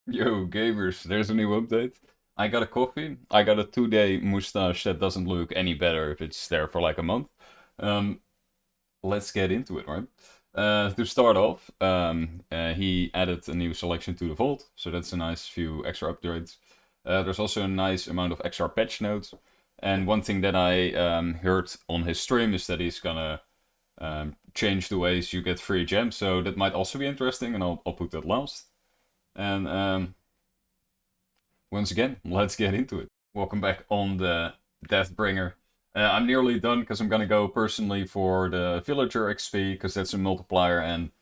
Yo, gamers, there's a new update. I got a coffee. I got a 2-day mustache that doesn't look any better if it's there for like a month. Um, let's get into it, right? To start off, he added a new selection to the vault, so that's a nice few extra upgrades. There's also a nice amount of extra patch notes. And one thing that I heard on his stream is that he's gonna change the ways you get free gems, so that might also be interesting, and I'll put that last. And once again, let's get into it. Welcome back on the Deathbringer. I'm nearly done because I'm gonna go personally for the villager XP because that's a multiplier, and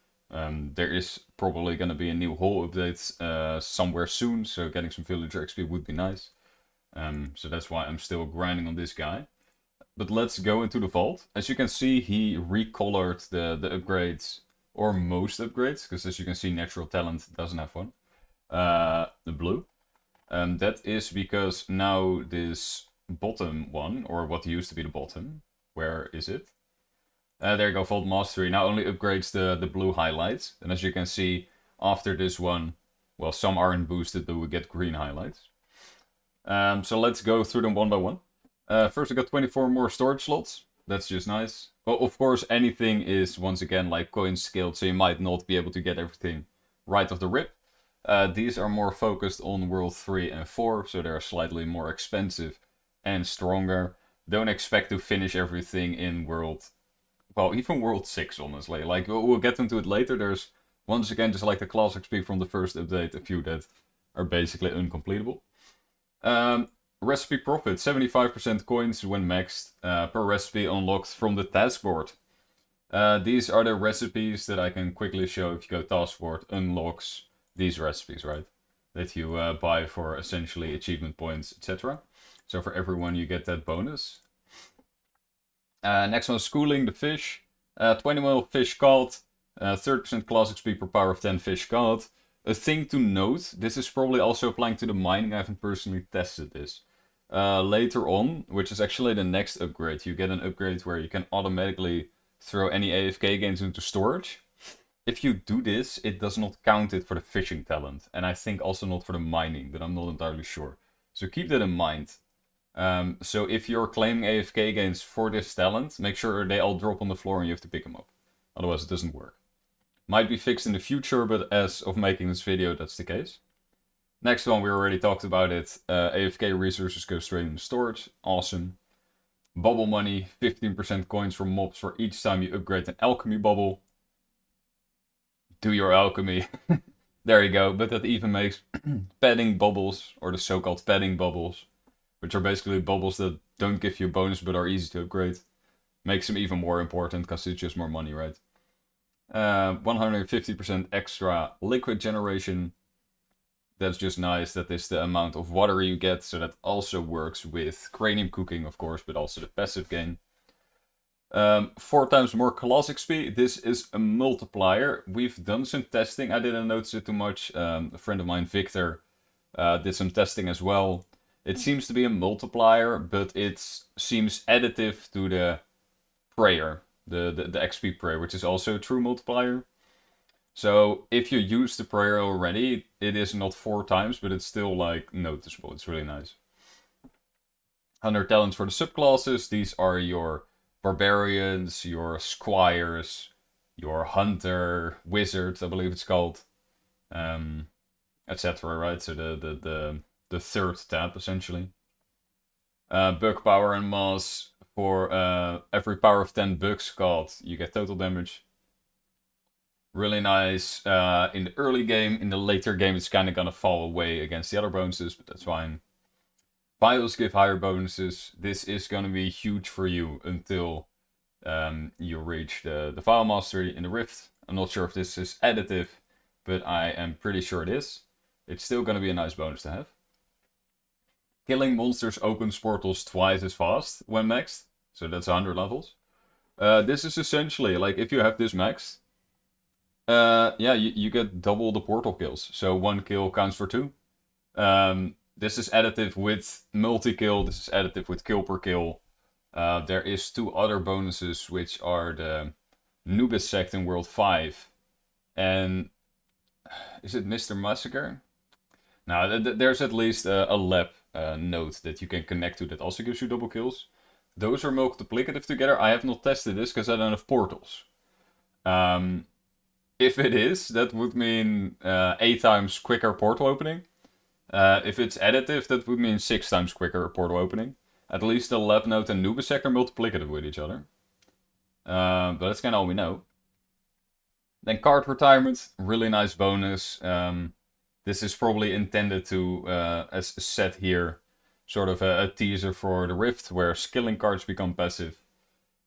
there is probably gonna be a new whole update somewhere soon. So getting some villager XP would be nice. So that's why I'm still grinding on this guy. But let's go into the vault. As you can see, he recolored the upgrades, or most upgrades, because as you can see, natural talent doesn't have one. The blue. That is because now this bottom one, or what used to be the bottom, where is it? There you go, Vault Mastery now only upgrades the blue highlights. And as you can see, after this one, well, some aren't boosted, but we get green highlights. So let's go through them one by one. First, I got 24 more storage slots. That's just nice. Well, of course, anything is, once again, like coin scaled, so you might not be able to get everything right off the rip. These are more focused on World 3 and 4, so they're slightly more expensive and stronger. Don't expect to finish everything in World... Well, even World 6, honestly. Like, we'll get into it later. There's, once again, just like the class XP from the first update, a few that are basically uncompletable. Recipe profit, 75% coins when maxed per recipe unlocked from the task board. These are the recipes that I can quickly show if you go task board, unlocks these recipes, right? That you buy for essentially achievement points, etc. So for everyone you get that bonus. Next one is schooling the fish. 20 mil fish caught. 30% class XP per power of 10 fish caught. A thing to note, this is probably also applying to the mining, I haven't personally tested this. Later on, which is actually the next upgrade, you get an upgrade where you can automatically throw any AFK games into storage. If you do this, it does not count it for the fishing talent. And I think also not for the mining, but I'm not entirely sure. So keep that in mind. So if you're claiming AFK gains for this talent, make sure they all drop on the floor and you have to pick them up. Otherwise it doesn't work. Might be fixed in the future, but as of making this video, that's the case. Next one, we already talked about it. AFK resources go straight into storage. Awesome. Bubble money, 15% coins from mobs for each time you upgrade an alchemy bubble. Do your alchemy. There you go, but that even makes padding bubbles, or the so-called padding bubbles, which are basically bubbles that don't give you a bonus but are easy to upgrade. Makes them even more important because it's just more money, right? 150% extra liquid generation. That's just nice. That is the amount of water you get, so that also works with cranium cooking, of course, but also the passive gain. 4 times more class XP. This is a multiplier. We've done some testing. I didn't notice it too much. A friend of mine, Victor, did some testing as well. It seems to be a multiplier, but it seems additive to the prayer, the XP prayer, which is also a true multiplier. So if you use the prayer already, it is not 4 times, but it's still like noticeable. It's really nice. 100 talents for the subclasses. These are your barbarians, your squires, your hunter, wizard, I believe it's called, etc. Right? So the third tab essentially. Bug power and mass for every power of 10 bugs caught, you get total damage. Really nice in the early game. In the later game, it's kind of gonna fall away against the other bonuses, but that's fine. Files give higher bonuses. This is gonna be huge for you until you reach the file mastery in the Rift. I'm not sure if this is additive, but I am pretty sure it is. It's still gonna be a nice bonus to have. Killing monsters opens portals twice as fast when maxed, so that's 100 levels. This is essentially like if you have this maxed, yeah, you get double the portal kills. So 1 kill counts for 2. This is additive with multi-kill. This is additive with kill per kill. There is 2 other bonuses, which are the Nubis sect in World 5. And is it Mr. Massacre? Now, there's at least a lab node that you can connect to that also gives you double kills. Those are multiplicative together. I have not tested this because I don't have portals. If it is, that would mean 8 times quicker portal opening. If it's additive, that would mean 6 times quicker portal opening. At least the lab node and Nubisec are multiplicative with each other. But that's kind of all we know. Then card retirement, really nice bonus. This is probably intended to, as a set here, sort of a teaser for the Rift, where skilling cards become passive.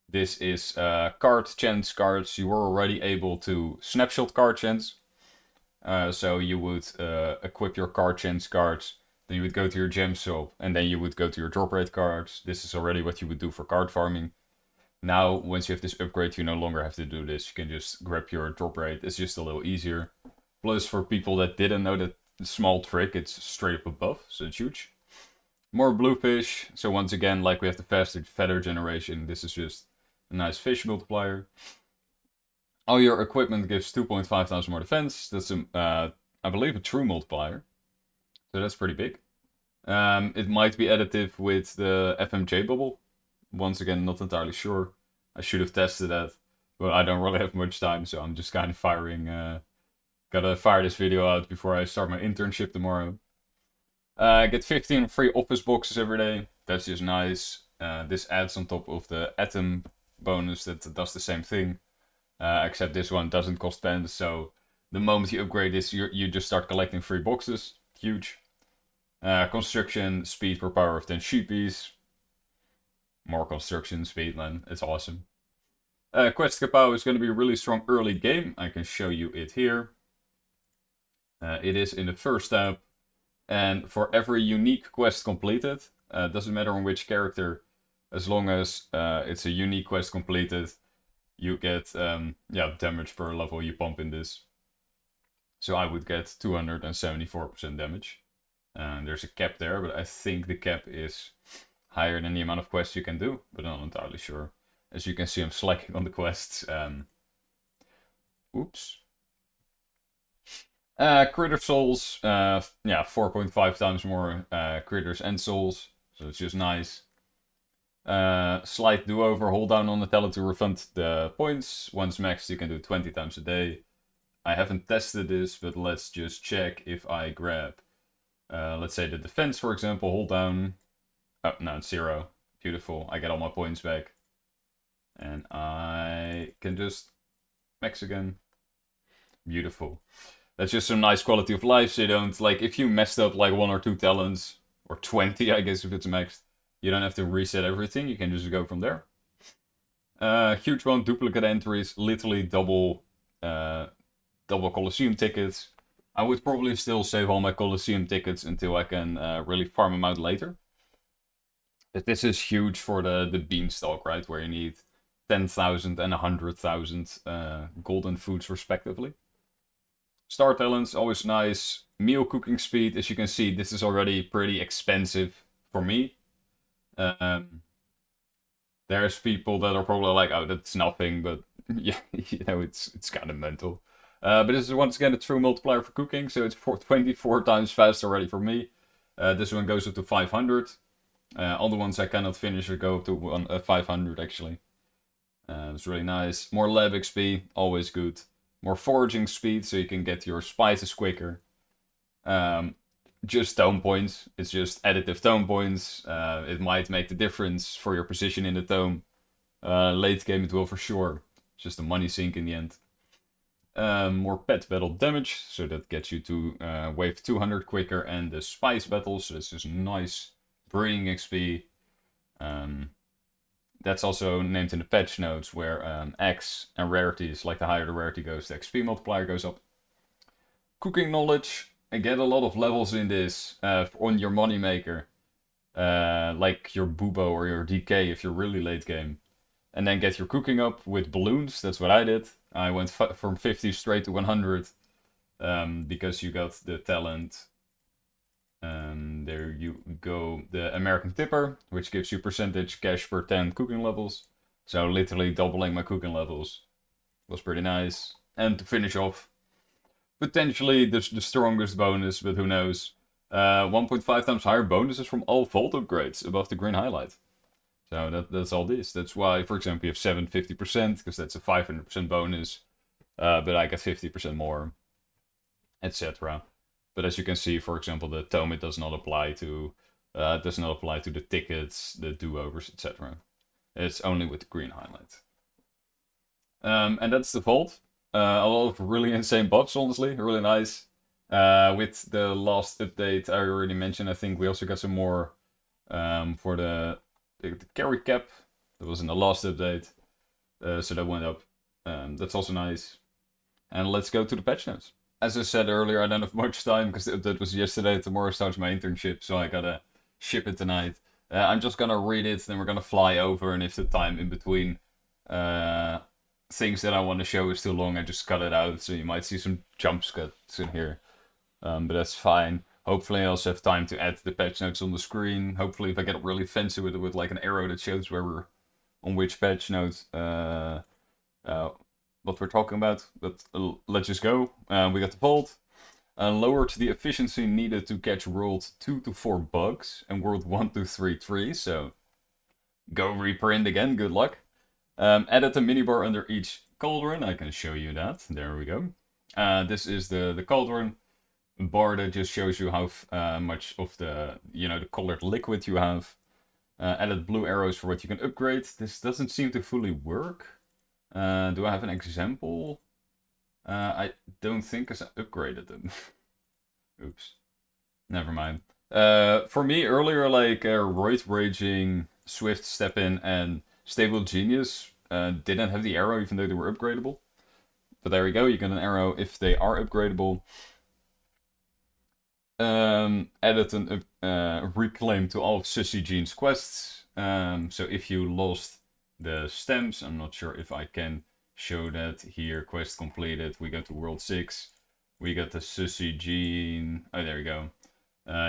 This is card chance cards. You were already able to snapshot card chance. So you would equip your card chance cards, then you would go to your gem shop, and then you would go to your drop rate cards. This is already what you would do for card farming. Now, once you have this upgrade, you no longer have to do this. You can just grab your drop rate. It's just a little easier. Plus, for people that didn't know that small trick, it's straight up above, so it's huge. More bluefish. So once again, like we have the faster feather generation, this is just a nice fish multiplier. All your equipment gives 2.5 times more defense. That's, I believe, a true multiplier. So that's pretty big. It might be additive with the FMJ bubble. Once again, not entirely sure. I should have tested that, but I don't really have much time, so I'm just kind of firing. Gotta fire this video out before I start my internship tomorrow. I get 15 free office boxes every day. That's just nice. This adds on top of the Atom bonus that does the same thing. Except this one doesn't cost pens, so the moment you upgrade this, you just start collecting free boxes. Huge. Construction speed per power of 10 sheepies. More construction speed, man. It's awesome. Quest Kapow is going to be a really strong early game. I can show you it here. It is in the first tab. And for every unique quest completed, doesn't matter on which character, as long as it's a unique quest completed, you get damage per level you pump in this. So I would get 274% damage. There's a cap there, but I think the cap is higher than the amount of quests you can do, but I'm not entirely sure. As you can see, I'm slacking on the quests. Oops. Critter souls, 4.5 times more critters and souls, so it's just nice. Slight do-over, hold down on the talent to refund the points. Once maxed, you can do 20 times a day. I haven't tested this, but let's just check if I grab, let's say the defense, for example, hold down. Oh, no, it's 0. Beautiful. I get all my points back. And I can just max again. Beautiful. That's just some nice quality of life, so you don't, like, if you messed up like 1 or 2 talents, or 20, I guess if it's maxed, you don't have to reset everything, you can just go from there. Huge one, duplicate entries, literally double Colosseum tickets. I would probably still save all my Colosseum tickets until I can really farm them out later. But this is huge for the beanstalk, right? Where you need 10,000 and 100,000 golden foods respectively. Star talents, always nice. Meal cooking speed, as you can see, this is already pretty expensive for me. There's people that are probably like, oh, that's nothing, but yeah, you know, it's kind of mental. But this is once again a true multiplier for cooking, so it's 24 times faster already for me. This one goes up to 500. Other ones I cannot finish or go up to 500 actually. It's really nice. More lab XP, always good. More foraging speed, so you can get your spices quicker. Just tome points. It's just additive tome points. It might make the difference for your position in the tome. Late game it will for sure. It's just a money sink in the end. More pet battle damage, so that gets you to wave 200 quicker, and the spice battles, so this is nice breeding XP. That's also named in the patch notes, where X and rarities, like the higher the rarity goes, the XP multiplier goes up. Cooking knowledge, I get a lot of levels in this on your moneymaker, like your Bubo or your DK if you're really late game. And then get your cooking up with balloons, that's what I did. I went from 50 straight to 100 because you got the talent. There you go, the American Tipper, which gives you percentage cash per 10 cooking levels. So literally doubling my cooking levels. Was pretty nice. And to finish off, potentially the strongest bonus, but who knows. 1.5 times higher bonuses from all vault upgrades above the green highlight. So that's all this. That's why, for example, you have 750%, because that's a 500% bonus. But I get 50% more, etc. But as you can see, for example, the tome, it does not apply to the tickets, the do-overs, etc. It's only with the green highlight. And that's the vault. A lot of really insane buffs, honestly, really nice. With the last update I already mentioned, I think we also got some more for the carry cap. That was in the last update, so that went up. That's also nice. And let's go to the patch notes. As I said earlier, I don't have much time because the update was yesterday. Tomorrow starts my internship, so I gotta ship it tonight. I'm just gonna read it, then we're gonna fly over, and if the time in between things that I want to show is too long, I just cut it out, so you might see some jump cuts in here. But that's fine. Hopefully I also have time to add the patch notes on the screen. Hopefully if I get really fancy with like an arrow that shows where we're on which patch note, what we're talking about. But let's just go. We got the vault. Lowered the efficiency needed to catch world 2 to 4 bugs and world 1 to 3 trees. So go reprint again, good luck. Added a minibar under each cauldron. I can show you that. There we go. This is the cauldron bar that just shows you how much of the colored liquid you have. Added blue arrows for what you can upgrade. This doesn't seem to fully work. Do I have an example? I don't think I upgraded them. Oops. Never mind. For me, earlier, like Roid Raging, Swift Step In, and Stable Genius didn't have the arrow, even though they were upgradable. But there we go, you get an arrow if they are upgradable. Added a reclaim to all of Sussy Jean's quests. So if you lost the stems, I'm not sure if I can show that here. Quest completed. We go to World 6. We got the Sussy Jean. Oh, there we go.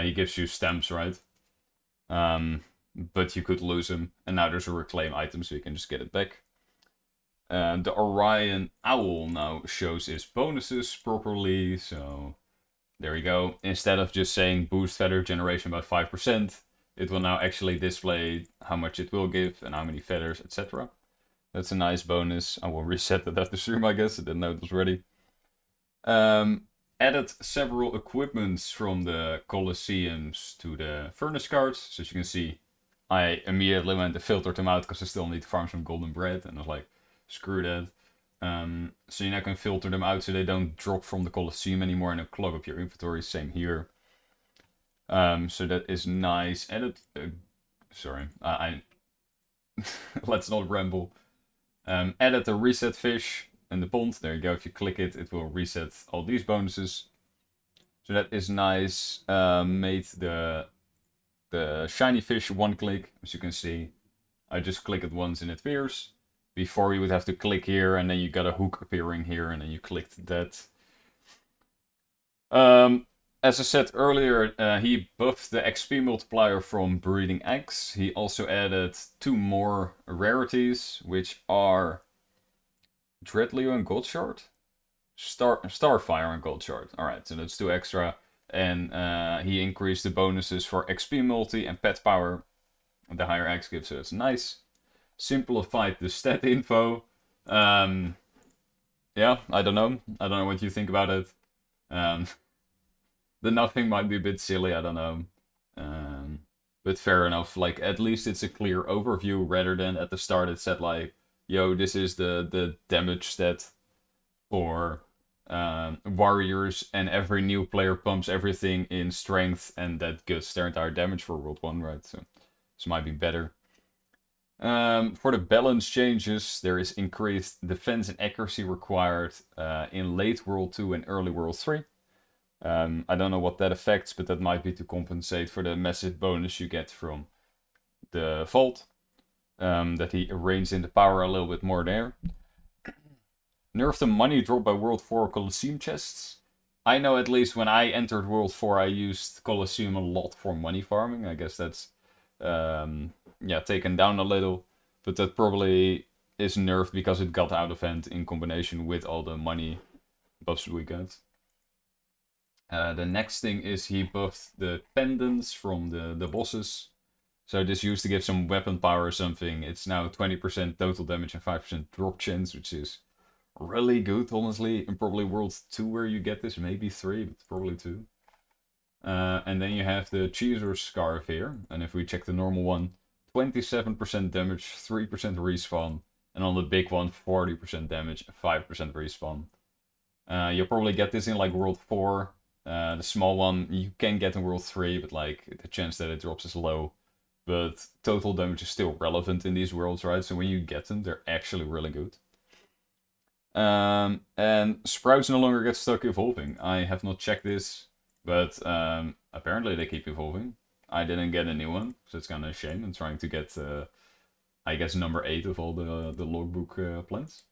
He gives you stems, right? But you could lose them. And now there's a reclaim item, so you can just get it back. The Orion Owl now shows its bonuses properly, so there you go. Instead of just saying boost feather generation by 5%, it will now actually display how much it will give and how many feathers, etc. That's a nice bonus. I will reset that after stream, I guess. I didn't know it was ready. Added several equipments from the Colosseums to the furnace cards. So as you can see, I immediately went and filtered them out because I still need to farm some golden bread. And I was like, screw that. So you now can filter them out so they don't drop from the Colosseum anymore and clog up your inventory. Same here. So that is nice. Added, sorry, let's not ramble. Added the reset fish in the pond. There you go. If you click it, it will reset all these bonuses. So that is nice. Made the shiny fish one click, as you can see. I just click it once and it appears. Before you would have to click here and then you got a hook appearing here and then you clicked that. As I said earlier, he buffed the XP multiplier from breeding eggs. He also added 2 more rarities, which are Dreadleo and Goldshard? Starfire and Goldshard. Alright, so that's 2 extra. And he increased the bonuses for XP multi and pet power. The higher X gives, so it's nice. Simplified the stat info. Yeah, I don't know. I don't know what you think about it. The nothing might be a bit silly, I don't know. But fair enough. Like, at least it's a clear overview rather than at the start it said like, yo, this is the damage stat for warriors, and every new player pumps everything in strength and that gets their entire damage for World 1, right? So this might be better. For the balance changes, there is increased defense and accuracy required in late World 2 and early World 3. I don't know what that affects, but that might be to compensate for the massive bonus you get from the vault. That he arranged in the power a little bit more there. Nerfed the money drop by World 4 Colosseum chests. I know at least when I entered World 4 I used Colosseum a lot for money farming. I guess that's taken down a little. But that probably is nerfed because it got out of hand in combination with all the money buffs we got. The next thing is he buffed the pendants from the bosses. So this used to give some weapon power or something. It's now 20% total damage and 5% drop chance, which is really good, honestly. And probably World 2 where you get this, maybe 3, but probably 2. And then you have the Cheeser Scarf here. And if we check the normal one, 27% damage, 3% respawn. And on the big one, 40% damage, 5% respawn. You'll probably get this in like World 4. The small one you can get in World 3, but like the chance that it drops is low. But total damage is still relevant in these worlds, right? So when you get them, they're actually really good. And Sprouts no longer get stuck evolving. I have not checked this, but apparently they keep evolving. I didn't get a new one, so it's kind of a shame. I'm trying to get, I guess, number 8 of all the logbook plans.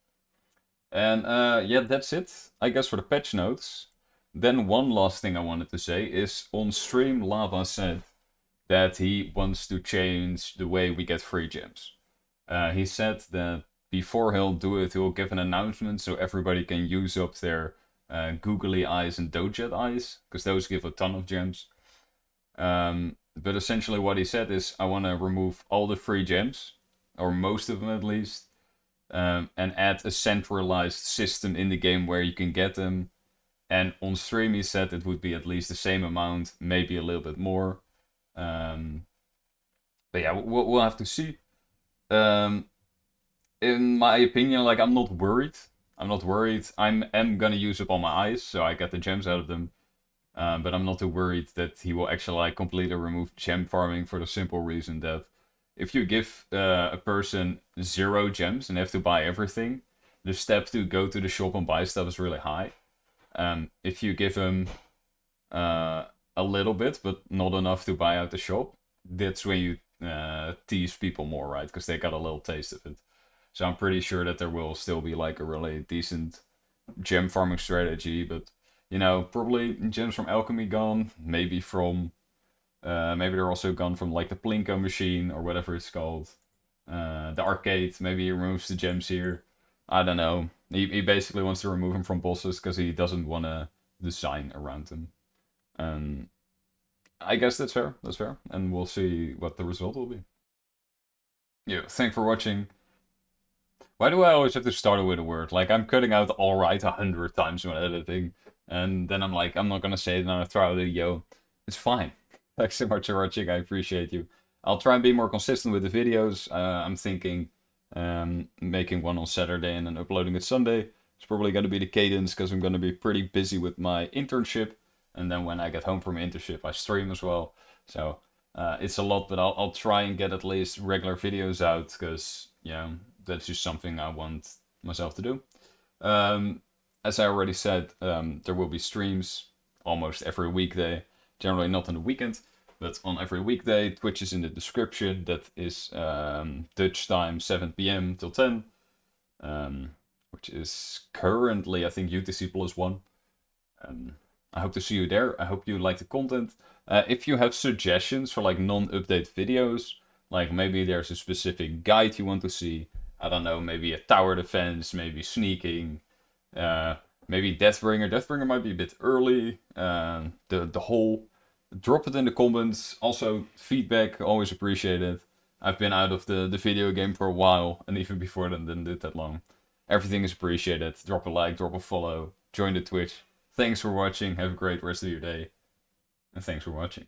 And yeah, that's it, I guess, for the patch notes. Then one last thing I wanted to say is, on stream, Lava said that he wants to change the way we get free gems. He said that before he'll do it, he'll give an announcement so everybody can use up their googly eyes and dojet eyes, because those give a ton of gems. But essentially what he said is, I want to remove all the free gems, or most of them at least, and add a centralized system in the game where you can get them. And on stream he said it would be at least the same amount, maybe a little bit more. But yeah, we'll have to see. In my opinion, like, I'm not worried. I'm not worried. I'm gonna use up all my eyes, so I get the gems out of them. But I'm not too worried that he will actually like completely remove gem farming, for the simple reason that if you give a person 0 gems and they have to buy everything, the step to go to the shop and buy stuff is really high. If you give them a little bit, but not enough to buy out the shop, that's when you tease people more, right? Because they got a little taste of it. So I'm pretty sure that there will still be like a really decent gem farming strategy, but you know, probably gems from alchemy gone, maybe from maybe they're also gone from like the Plinko machine or whatever it's called. The arcade, maybe he removes the gems here. I don't know. He basically wants to remove them from bosses because he doesn't want to design around them. I guess that's fair. That's fair. And we'll see what the result will be. Yeah, thanks for watching. Why do I always have to start it with a word? Like, I'm cutting out alright 100 times when editing. And then I'm like, I'm not gonna say it and I throw out a yo. It's fine. Thanks so much for watching. I appreciate you. I'll try and be more consistent with the videos. I'm thinking making one on Saturday and then uploading it Sunday. It's probably going to be the cadence because I'm going to be pretty busy with my internship. And then when I get home from internship, I stream as well. So it's a lot, but I'll try and get at least regular videos out because, you know, that's just something I want myself to do. As I already said, there will be streams almost every weekday. Generally not on the weekend, but on every weekday. Twitch is in the description. That is Dutch time, 7 p.m. till 10. Which is currently, I think, UTC +1. I hope to see you there. I hope you like the content. If you have suggestions for like non-update videos, like maybe there's a specific guide you want to see, I don't know, maybe a tower defense, maybe sneaking, maybe Deathbringer. Deathbringer might be a bit early. The whole, drop it in the comments. Also, feedback, always appreciated. I've been out of the video game for a while, and even before then didn't do it that long. Everything is appreciated. Drop a like, drop a follow, join the Twitch. Thanks for watching, have a great rest of your day, and thanks for watching.